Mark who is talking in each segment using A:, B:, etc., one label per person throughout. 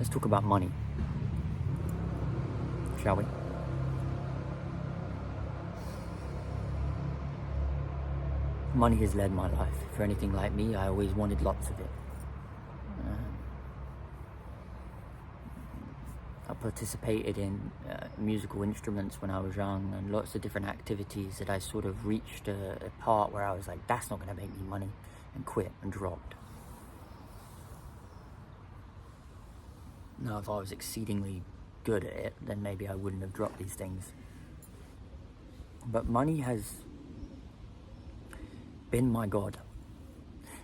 A: Let's talk about money, shall we? Money has led my life. If you're anything like me, I always wanted lots of it. I participated in musical instruments when I was young, and lots of different activities that I sort of reached a part where I was like, that's not going to make me money, and quit and dropped. Now, if I was exceedingly good at it, then maybe I wouldn't have dropped these things. But money has been my God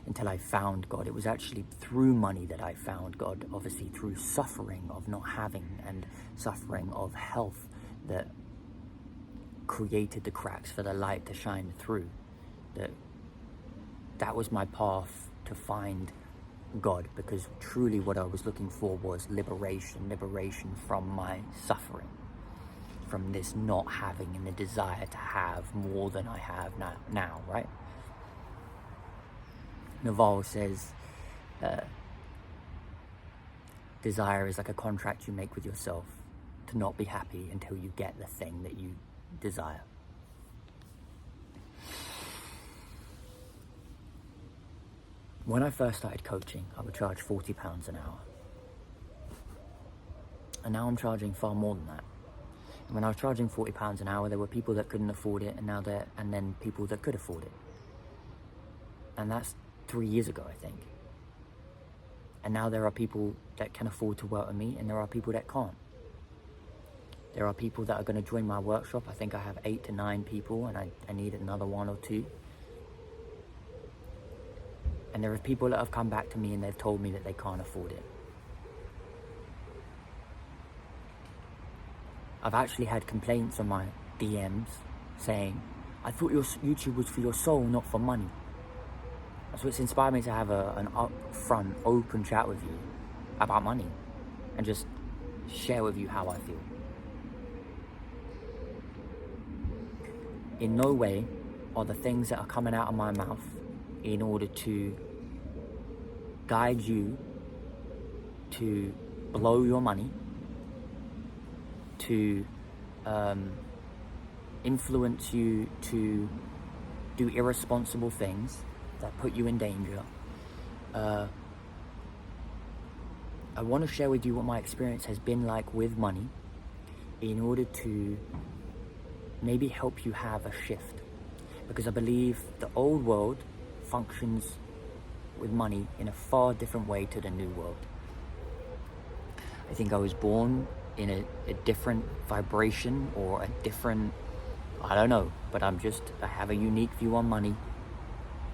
A: until I found God. It was actually through money that I found God, obviously through suffering of not having and suffering of health that created the cracks for the light to shine through. That was my path to find God, because truly what I was looking for was liberation from my suffering, from this not having and the desire to have more than I have now, right? Naval says, desire is like a contract you make with yourself to not be happy until you get the thing that you desire. When I first started coaching, I would charge £40 an hour. And now I'm charging far more than that. And when I was charging £40 an hour, there were people that couldn't afford it, and then people that could afford it. And that's 3 years ago, I think. And now there are people that can afford to work with me, and there are people that can't. There are people that are going to join my workshop. I think I have 8 to 9 people, and I need another 1 or 2. And there are people that have come back to me and they've told me that they can't afford it. I've actually had complaints on my DMs saying, I thought your YouTube was for your soul, not for money. So it's inspired me to have an upfront, open chat with you about money and just share with you how I feel. In no way are the things that are coming out of my mouth in order to guide you to blow your money, to influence you to do irresponsible things that put you in danger. I want to share with you what my experience has been like with money in order to maybe help you have a shift. Because I believe the old world functions with money in a far different way to the new world. I think I was born in a different vibration or a different, I don't know, but I have a unique view on money.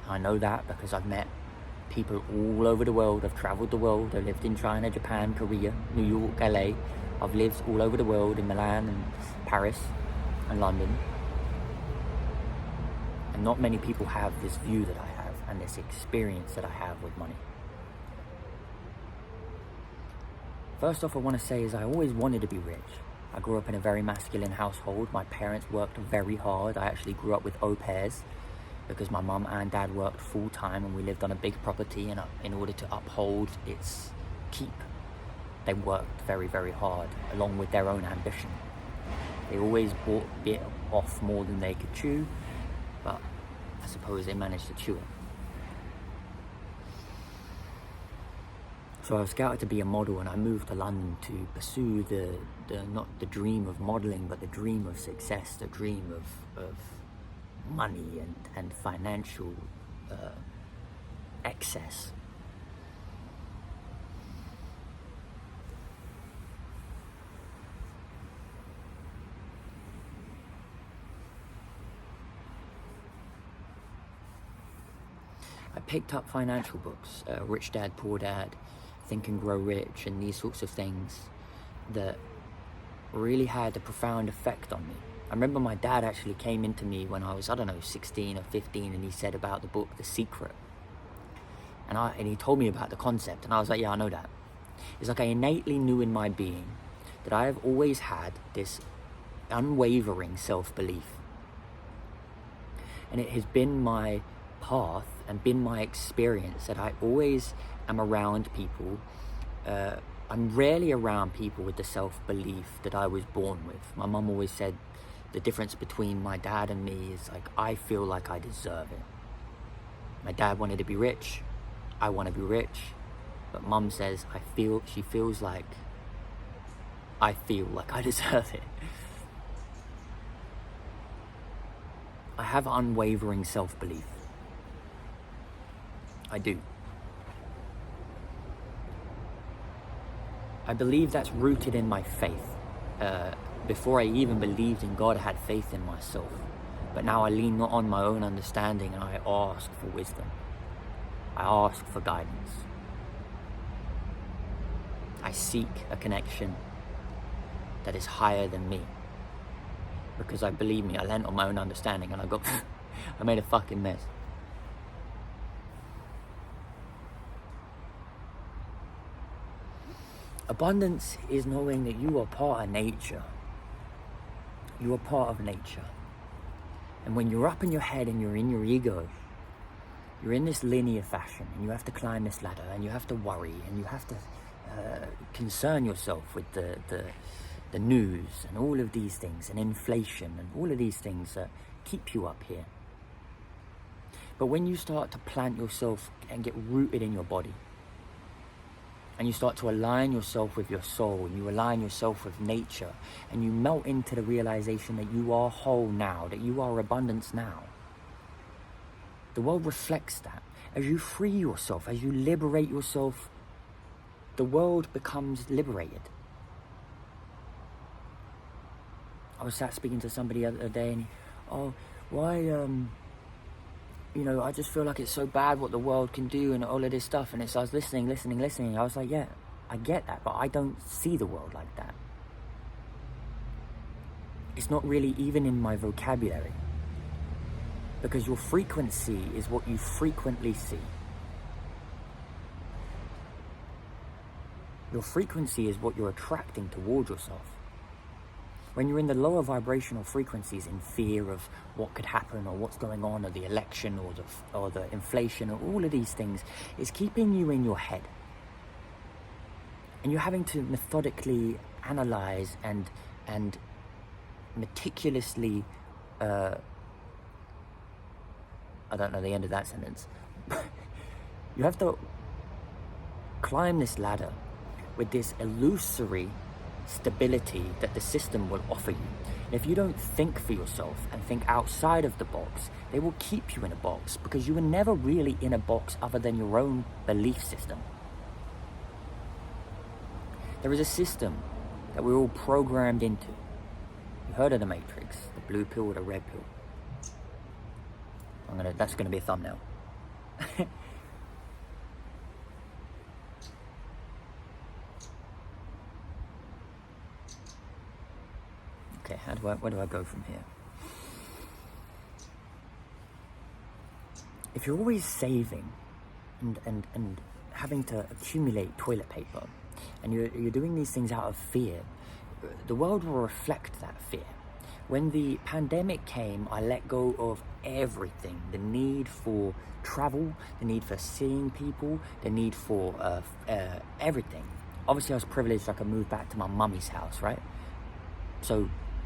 A: I know that because I've met people all over the world. I've traveled the world. I've lived in China, Japan, Korea, New York, LA. I've lived all over the world, in Milan and Paris and London. And not many people have this view that I have and this experience that I have with money. First off, I want to say is I always wanted to be rich. I grew up in a very masculine household. My parents worked very hard. I actually grew up with au pairs because my mum and dad worked full time and we lived on a big property, and in order to uphold its keep, they worked very, very hard along with their own ambition. They always bought a bit off more than they could chew, but I suppose they managed to chew it. So I was scouted to be a model, and I moved to London to pursue the not the dream of modeling, but the dream of success, the dream of money and financial excess. I picked up financial books, Rich Dad, Poor Dad, Think and Grow Rich, and these sorts of things that really had a profound effect on me. I remember my dad actually came into me when I was, 16 or 15, and he said about the book, The Secret. And he told me about the concept, and I was like, yeah, I know that. It's like I innately knew in my being that I have always had this unwavering self-belief. And it has been my path and been my experience that I always am around people I'm rarely around people with the self-belief that I was born with. My mum always said the difference between my dad and me is like, I feel like I deserve it. My dad wanted to be rich, I want to be rich, but mum says she feels like I feel like I deserve it. I have unwavering self-belief. I do. I believe that's rooted in my faith. Before I even believed in God, I had faith in myself. But now I lean not on my own understanding, and I ask for wisdom. I ask for guidance. I seek a connection that is higher than me. Because I believe me, I lent on my own understanding and I made a fucking mess. Abundance is knowing that you are part of nature. You are part of nature. And when you're up in your head and you're in your ego, you're in this linear fashion and you have to climb this ladder and you have to worry and you have to concern yourself with the news and all of these things and inflation and all of these things that keep you up here. But when you start to plant yourself and get rooted in your body, and you start to align yourself with your soul, and you align yourself with nature, and you melt into the realization that you are whole now, that you are abundance now. The world reflects that. As you free yourself, as you liberate yourself, the world becomes liberated. I was sat speaking to somebody the other day, and I just feel like it's so bad what the world can do and all of this stuff. And I was listening. I was like, yeah, I get that, but I don't see the world like that. It's not really even in my vocabulary. Because your frequency is what you frequently see. Your frequency is what you're attracting towards yourself. When you're in the lower vibrational frequencies, in fear of what could happen or what's going on, or the election or the inflation or all of these things, it's keeping you in your head. And you're having to methodically analyze and meticulously, I don't know the end of that sentence. You have to climb this ladder with this illusory stability that the system will offer you. And if you don't think for yourself and think outside of the box, they will keep you in a box, because you were never really in a box other than your own belief system. There is a system that we're all programmed into. You heard of the Matrix, the blue pill or the red pill. That's gonna be a thumbnail. Okay, where do I go from here? If you're always saving and having to accumulate toilet paper, and you're doing these things out of fear, the world will reflect that fear. When the pandemic came, I let go of everything. The need for travel, the need for seeing people, the need for everything. Obviously, I was privileged. I could move back to my mummy's house, right?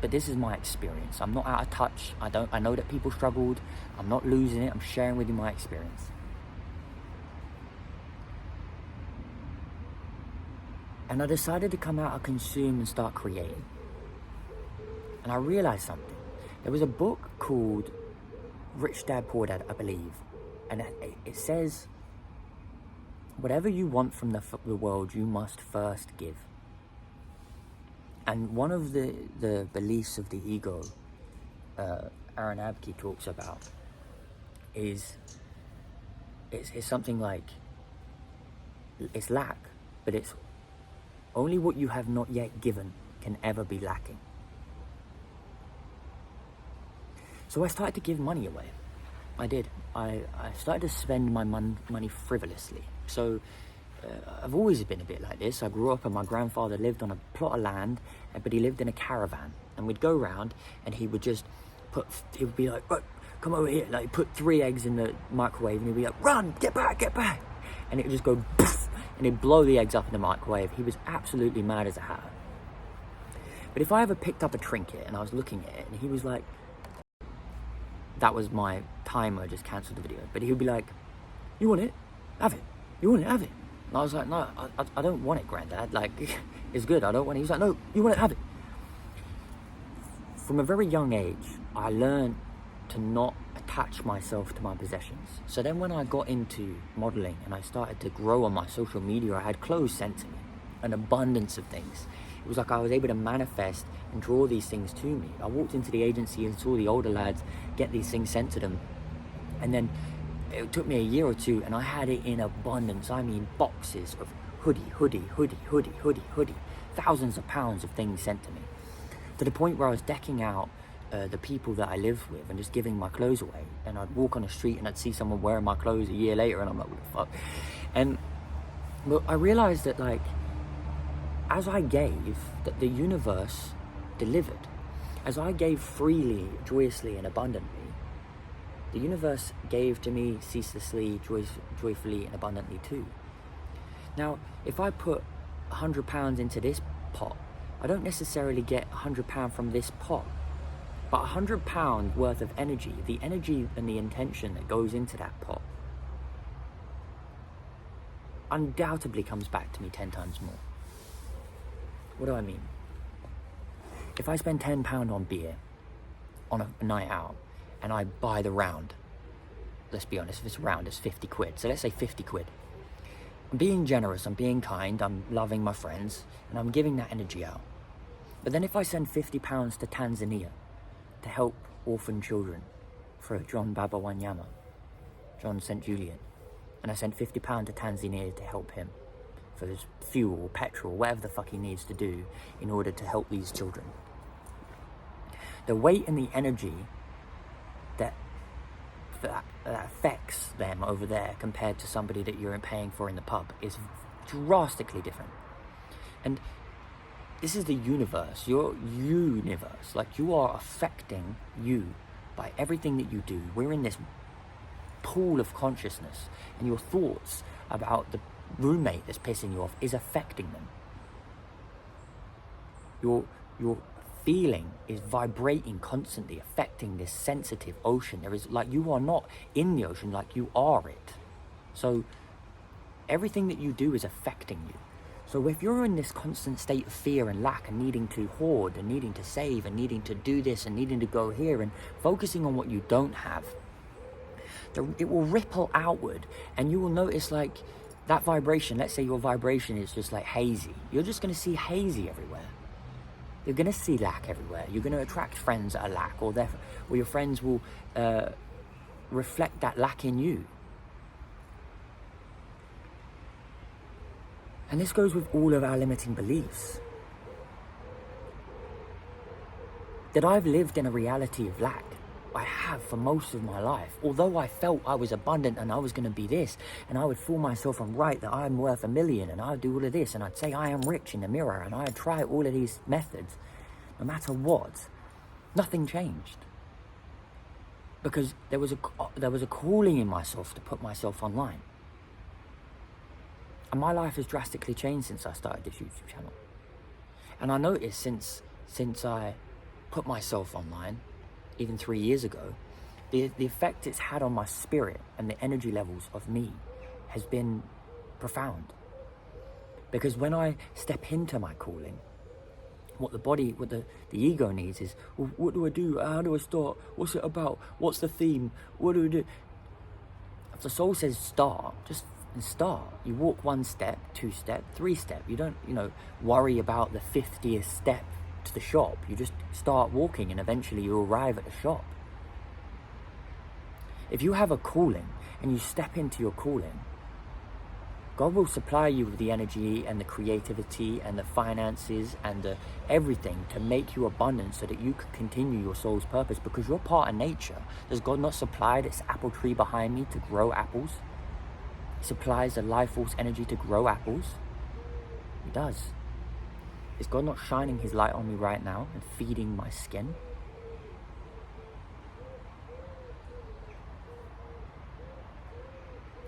A: But this is my experience. I'm not out of touch. I know that people struggled. I'm not losing it. I'm sharing with you my experience. And I decided to come out of consume and start creating. And I realized something. There was a book called Rich Dad, Poor Dad, I believe. And it says, whatever you want from the world, you must first give. And one of the beliefs of the ego, Aaron Abke talks about, is it's something like, it's lack, but it's only what you have not yet given can ever be lacking. So I started to give money away. I did. I started to spend my money frivolously. So I've always been a bit like this. I grew up and my grandfather lived on a plot of land, but he lived in a caravan. And we'd go around and he would be like, right, come over here. Like, put 3 eggs in the microwave and he'd be like, run, get back. And it would just go, poof, and he'd blow the eggs up in the microwave. He was absolutely mad as a hatter. But if I ever picked up a trinket and I was looking at it and he was like, that was my timer, just cancelled the video. But he would be like, you want it? Have it. You want it? Have it. And I was like, no, I don't want it, Granddad. Like, it's good. I don't want it. He was like, no, you want it? Have it. From a very young age, I learned to not attach myself to my possessions. So then when I got into modeling and I started to grow on my social media, I had clothes sent to me, an abundance of things. It was like I was able to manifest and draw these things to me. I walked into the agency and saw the older lads get these things sent to them. And then it took me a year or two and I had it in abundance. I mean, boxes of hoodie, thousands of pounds of things sent to me. To the point where I was decking out the people that I live with and just giving my clothes away. And I'd walk on the street and I'd see someone wearing my clothes a year later and I'm like, what the fuck? And but I realized that, like, as I gave, that the universe delivered. As I gave freely, joyously and abundantly, the universe gave to me ceaselessly, joyfully and abundantly too. Now, if I put £100 into this pot, I don't necessarily get £100 from this pot, but £100 worth of energy, the energy and the intention that goes into that pot, undoubtedly comes back to me 10 times more. What do I mean? If I spend £10 on beer on a night out and I buy the round, let's be honest, if it's a round, it's 50 quid. So let's say 50 quid. I'm being generous, I'm being kind, I'm loving my friends, and I'm giving that energy out. But then if I send £50 to Tanzania to help orphan children for John Baba Wanyama, John St. Julian, and I sent £50 to Tanzania to help him for his fuel, petrol, whatever the fuck he needs to do in order to help these children. The weight and the energy that affects them over there compared to somebody that you're paying for in the pub is drastically different. And this is the universe, your universe. Like, you are affecting you by everything that you do. We're in this pool of consciousness, and your thoughts about the roommate that's pissing you off is affecting them. Your feeling is vibrating constantly, affecting this sensitive ocean. There is, like, you are not in the ocean, like, you are it. So everything that you do is affecting you. So if you're in this constant state of fear and lack and needing to hoard and needing to save and needing to do this and needing to go here and focusing on what you don't have, it will ripple outward, and you will notice, like, that vibration. Let's say your vibration is just like hazy. You're just going to see hazy everywhere. You're going to see lack everywhere. You're going to attract friends that are lack, or your friends will reflect that lack in you. And this goes with all of our limiting beliefs. That I've lived in a reality of lack. I have for most of my life. Although I felt I was abundant and I was going to be this, and I would fool myself and write that I'm worth $1 million, and I'd do all of this, and I'd say I am rich in the mirror, and I'd try all of these methods, no matter what, nothing changed. Because there was a calling in myself to put myself online. And my life has drastically changed since I started this YouTube channel. And I noticed since I put myself online, even 3 years ago, the effect it's had on my spirit and the energy levels of me has been profound. Because when I step into my calling, what the ego needs is, well, what do I do? How do I start? What's it about? What's the theme? What do I do? If the soul says start, just start. You walk 1 step, 2 step, 3 step. You don't, worry about the 50th step to the shop. You just start walking, and eventually you arrive at the shop. If you have a calling and you step into your calling, God will supply you with the energy and the creativity and the finances and the everything to make you abundant so that you can continue your soul's purpose, because you're part of nature. Does God not supply this apple tree behind me to grow apples? He supplies the life force energy to grow apples. He does. Is God not shining his light on me right now and feeding my skin?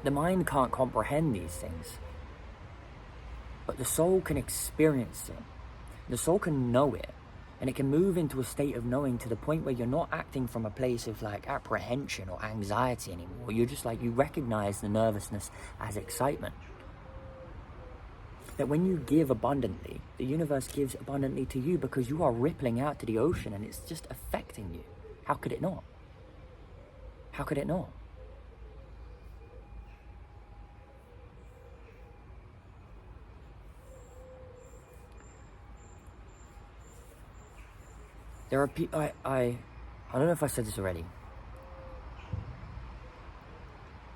A: The mind can't comprehend these things. But the soul can experience it. The soul can know it. And it can move into a state of knowing to the point where you're not acting from a place of like apprehension or anxiety anymore. You're just like, you recognize the nervousness as excitement. That when you give abundantly, the universe gives abundantly to you because you are rippling out to the ocean and it's just affecting you. How could it not? How could it not? There are people, I don't know if I said this already.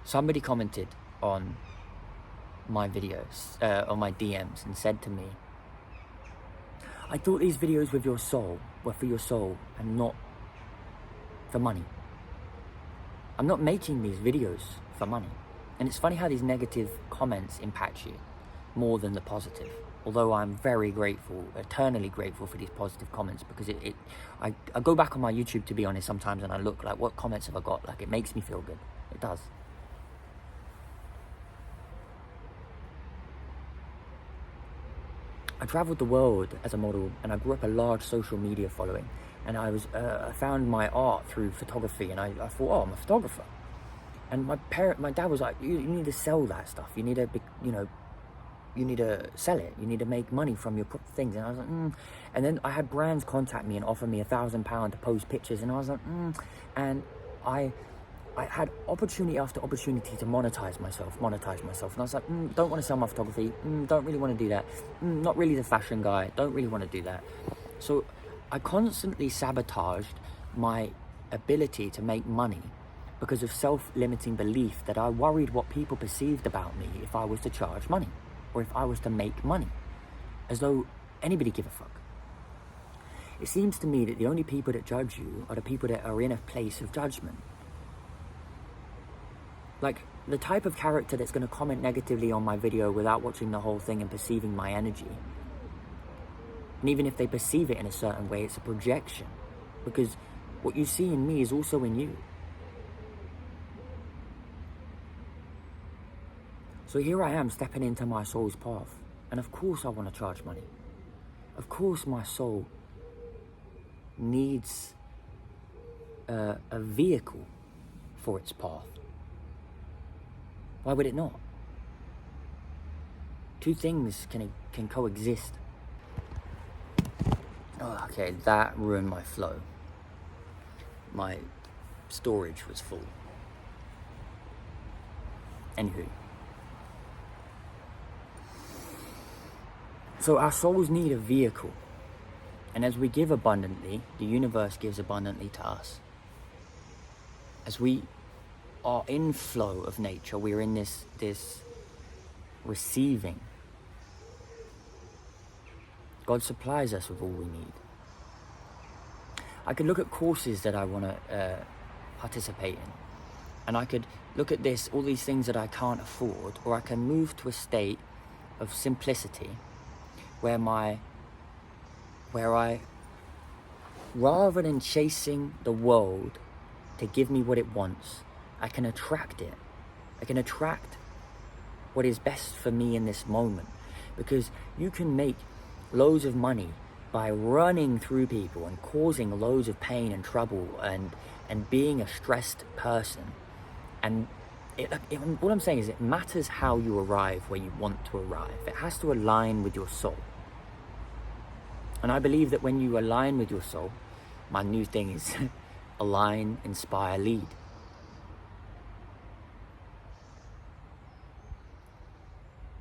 A: Somebody commented on my videos, on my DMs, and said to me, I thought these videos with your soul were for your soul and not for money. I'm not making these videos for money. And it's funny how these negative comments impact you more than the positive. Although I'm very grateful, eternally grateful for these positive comments, because I go back on my YouTube, to be honest, sometimes, and I look like, what comments have I got? Like, it makes me feel good. It does. I traveled the world as a model, and I grew up a large social media following. And I found my art through photography, and I thought, oh, I'm a photographer. And my dad was like, you need to sell that stuff. You need to, you need to sell it. You need to make money from your things. And I was like, And then I had brands contact me and offer me £1,000 to post pictures. And I was like, And I had opportunity after opportunity to monetize myself. And I was like, don't want to sell my photography. Don't really want to do that. Not really the fashion guy. Don't really want to do that. So I constantly sabotaged my ability to make money because of self-limiting belief that I worried what people perceived about me if I was to charge money or if I was to make money, as though anybody give a fuck. It seems to me that the only people that judge you are the people that are in a place of judgment. Like, the type of character that's going to comment negatively on my video without watching the whole thing and perceiving my energy. And even if they perceive it in a certain way, it's a projection. Because what you see in me is also in you. So here I am stepping into my soul's path. And of course I want to charge money. Of course my soul needs a vehicle for its path. Why would it not? Two things can coexist. Oh, okay, that ruined my flow. My storage was full. Anywho. So our souls need a vehicle. And as we give abundantly, the universe gives abundantly to us. As we are in flow of nature, we're in this receiving. God supplies us with all we need. I could look at courses that I want to participate in, and I could look at all these things that I can't afford, or I can move to a state of simplicity where I, rather than chasing the world to give me what it wants, I can attract it. I can attract what is best for me in this moment. Because you can make loads of money by running through people and causing loads of pain and trouble and being a stressed person. And what I'm saying is, it matters how you arrive where you want to arrive. It has to align with your soul. And I believe that when you align with your soul, my new thing is align, inspire, lead.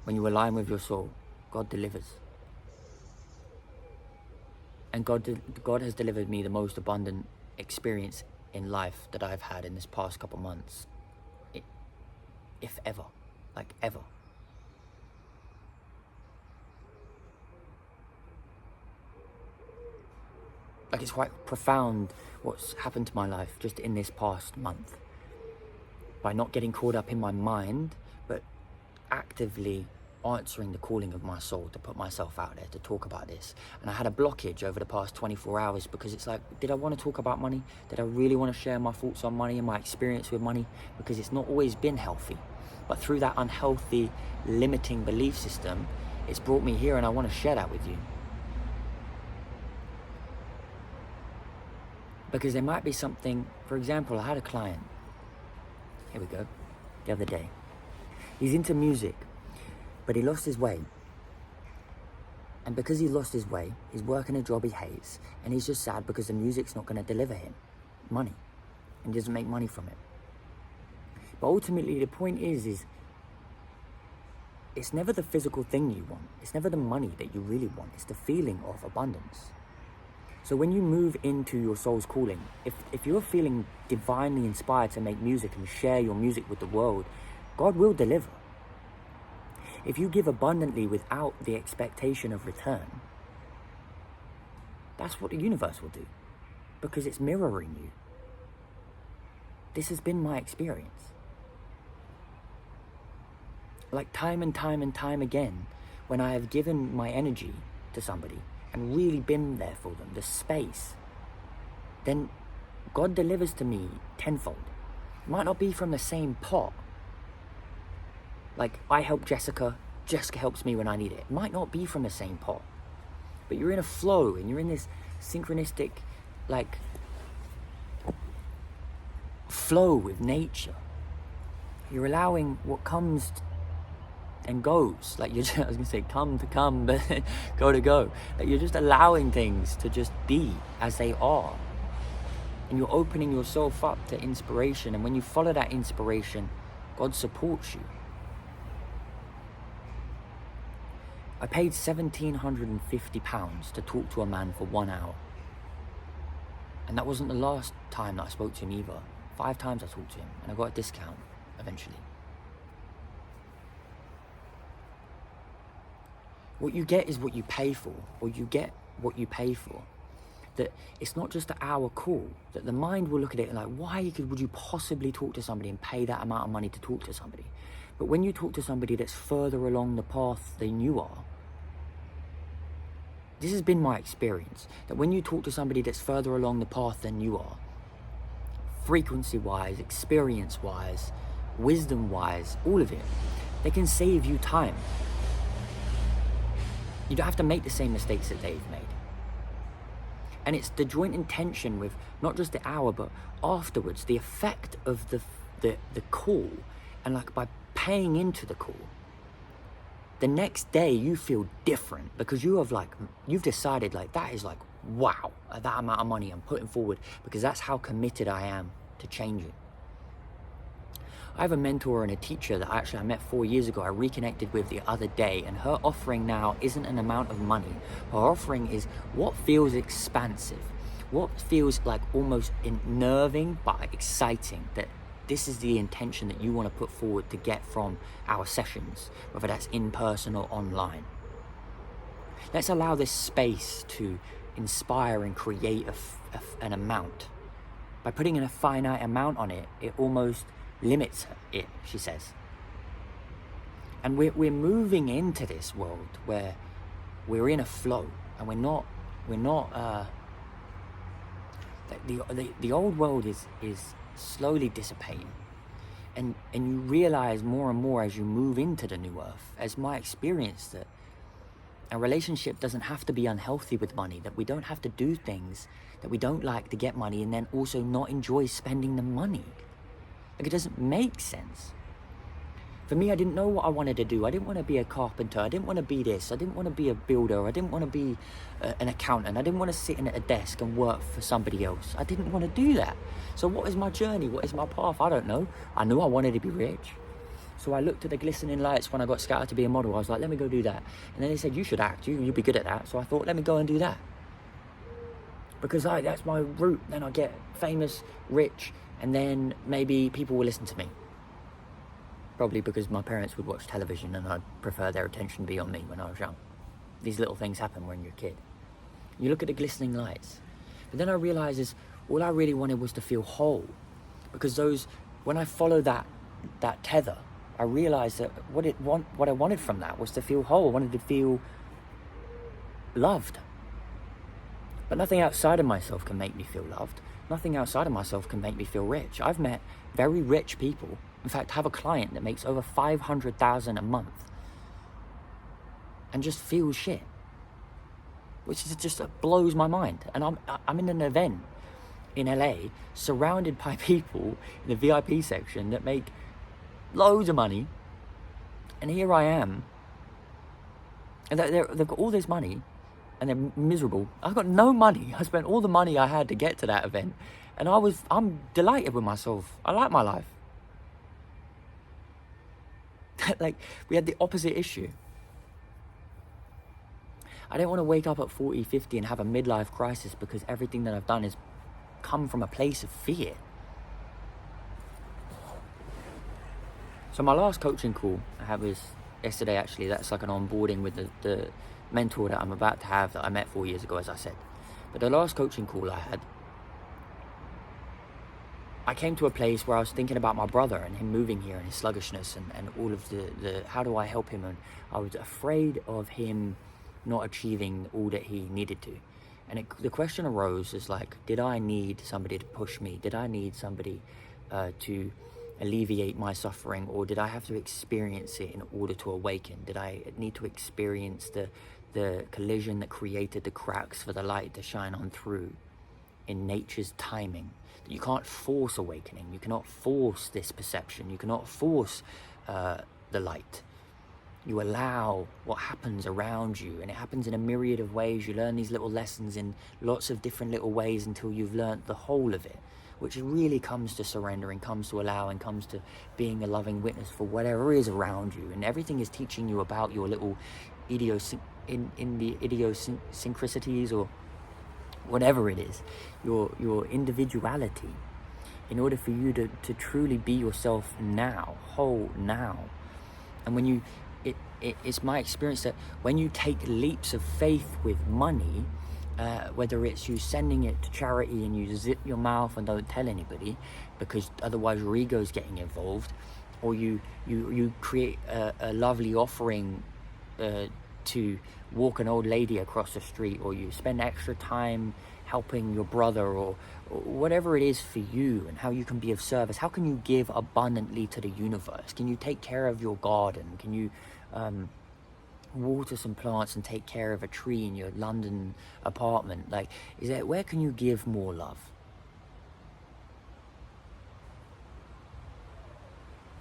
A: When you align with your soul, God delivers. And God has delivered me the most abundant experience in life that I've had in this past couple months. If ever. Like, ever. Like, it's quite profound what's happened to my life just in this past month. By not getting caught up in my mind, but actively answering the calling of my soul to put myself out there, to talk about this. And I had a blockage over the past 24 hours because it's like, did I want to talk about money? Did I really want to share my thoughts on money and my experience with money? Because it's not always been healthy. But through that unhealthy, limiting belief system, it's brought me here, and I want to share that with you. Because there might be something, for example, I had a client, here we go, the other day. He's into music, but he lost his way. And because he lost his way, he's working a job he hates, and he's just sad because the music's not going to deliver him money, and he doesn't make money from it. But ultimately, the point is it's never the physical thing you want. It's never the money that you really want. It's the feeling of abundance. So when you move into your soul's calling, if you're feeling divinely inspired to make music and share your music with the world, God will deliver. If you give abundantly without the expectation of return, that's what the universe will do, because it's mirroring you. This has been my experience. Like time and time and time again, when I have given my energy to somebody and really been there for them, the space, then God delivers to me tenfold. It might not be from the same pot. Like I help Jessica helps me when I need it. It might not be from the same pot, but you're in a flow and you're in this synchronistic, like, flow with nature. You're allowing what comes and goes. Like I was gonna say come to come, but go to go. Like you're just allowing things to just be as they are. And you're opening yourself up to inspiration. And when you follow that inspiration, God supports you. I paid £1,750 to talk to a man for 1 hour. And that wasn't the last time that I spoke to him either. 5 times I talked to him, and I got a discount eventually. What you get is what you pay for, or you get what you pay for. That it's not just an hour call, that the mind will look at it and like, why would you possibly talk to somebody and pay that amount of money to talk to somebody? But when you talk to somebody that's further along the path than you are, this has been my experience, that when you talk to somebody that's further along the path than you are, frequency-wise, experience-wise, wisdom-wise, all of it, they can save you time. You don't have to make the same mistakes that they've made. And it's the joint intention with not just the hour, but afterwards, the effect of the call, and like by paying into the call, the next day you feel different because you've decided like that is like, wow, that amount of money I'm putting forward because that's how committed I am to changing. I have a mentor and a teacher that I met 4 years ago. I reconnected with the other day, and her offering now isn't an amount of money. Her offering is what feels expansive, what feels like almost unnerving but exciting, that this is the intention that you want to put forward to get from our sessions, whether that's in person or online. Let's allow this space to inspire and create an amount. By putting in a finite amount on it, it almost limits it, she says. And we're moving into this world where we're in a flow, and we're not the old world is slowly dissipating, and you realize more and more as you move into the new earth, as my experience, that a relationship doesn't have to be unhealthy with money, that we don't have to do things that we don't like to get money and then also not enjoy spending the money. Like, it doesn't make sense. For me, I didn't know what I wanted to do. I didn't want to be a carpenter. I didn't want to be this. I didn't want to be a builder. I didn't want to be an accountant. I didn't want to sit in at a desk and work for somebody else. I didn't want to do that. So what is my journey? What is my path? I don't know. I knew I wanted to be rich. So I looked at the glistening lights when I got scouted to be a model. I was like, let me go do that. And then they said, you should act. You'll be good at that. So I thought, let me go and do that. Because that's my route. Then I get famous, rich, and then maybe people will listen to me. Probably because my parents would watch television and I'd prefer their attention to be on me when I was young. These little things happen when you're a kid. You look at the glistening lights. But then I realised all I really wanted was to feel whole. Because when I followed that tether, I realised that what I wanted from that was to feel whole. I wanted to feel loved. But nothing outside of myself can make me feel loved. Nothing outside of myself can make me feel rich. I've met very rich people. In fact, I have a client that makes over $500,000 a month. and just feel shit, which is just blows my mind. And I'm in an event in LA surrounded by people in the VIP section that make loads of money, and here I am, and they've got all this money and they're miserable. I've got no money. I spent all the money I had to get to that event, and I'm delighted with myself. I like my life. Like, we had the opposite issue. I don't want to wake up at 40, 50 and have a midlife crisis because everything that I've done has come from a place of fear. So my last coaching call I had was yesterday, actually. That's like an onboarding with the mentor that I'm about to have, that I met 4 years ago, as I said. But the last coaching call I had, I came to a place where I was thinking about my brother and him moving here and his sluggishness and all of the how do I help him? And I was afraid of him not achieving all that he needed to. And the question arose is like, did I need somebody to push me? Did I need somebody to alleviate my suffering, or did I have to experience it in order to awaken? Did I need to experience the collision that created the cracks for the light to shine on through in nature's timing? You can't force awakening. You cannot force this perception. You cannot force the light. You allow what happens around you, and it happens in a myriad of ways. You learn these little lessons in lots of different little ways until you've learned the whole of it, which really comes to surrendering, comes to allowing, comes to being a loving witness for whatever is around you. And everything is teaching you about your little idiosyncrasies or whatever it is, your individuality, in order for you to truly be yourself now, whole now. And when it's my experience that when you take leaps of faith with money, whether it's you sending it to charity and you zip your mouth and don't tell anybody because otherwise your ego's getting involved, or you create a lovely offering to walk an old lady across the street, or you spend extra time helping your brother, or whatever it is for you, and how you can be of service. How can you give abundantly to the universe? Can you take care of your garden? Can you water some plants and take care of a tree in your London apartment? Like, where can you give more love?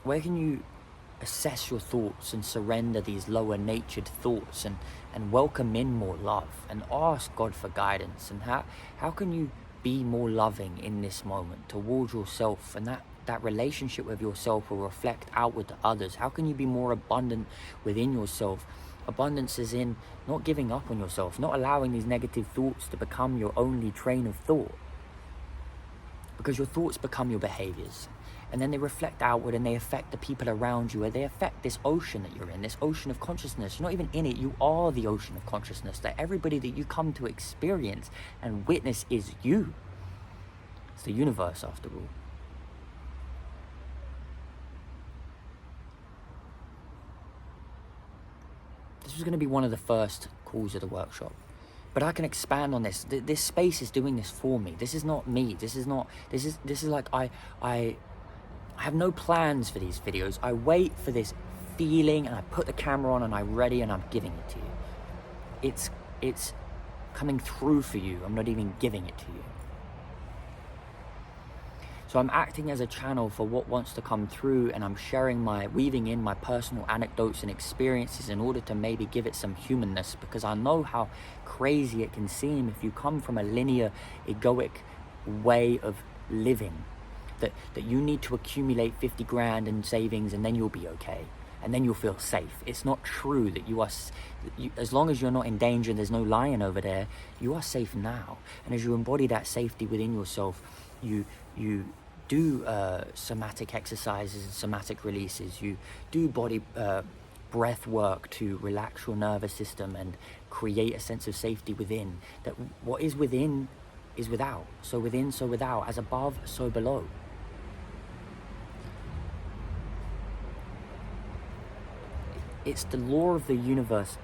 A: Where can you assess your thoughts and surrender these lower natured thoughts and welcome in more love and ask God for guidance? And how can you be more loving in this moment towards yourself, and that relationship with yourself will reflect outward to others? How can you be more abundant within yourself? Abundance is in not giving up on yourself, not allowing these negative thoughts to become your only train of thought, because your thoughts become your behaviors. And then they reflect outward and they affect the people around you, or they affect this ocean that you're in, this ocean of consciousness. You're not even in it, you are the ocean of consciousness. That everybody that you come to experience and witness is you. It's the universe, after all. This was going to be one of the first calls of the workshop. But I can expand on this. This space is doing this for me. This is not me. This is like I have no plans for these videos. I wait for this feeling and I put the camera on and I'm ready and I'm giving it to you. It's coming through for you. I'm not even giving it to you. So I'm acting as a channel for what wants to come through, and I'm weaving in my personal anecdotes and experiences in order to maybe give it some humanness, because I know how crazy it can seem if you come from a linear, egoic way of living. That you need to accumulate 50 grand in savings and then you'll be okay, and then you'll feel safe. It's not true that as long as you're not in danger and there's no lion over there, you are safe now. And as you embody that safety within yourself, you do somatic exercises and somatic releases. You do body breath work to relax your nervous system and create a sense of safety within. That what is within is without. So within, so without. As above, so below. It's the law of the universe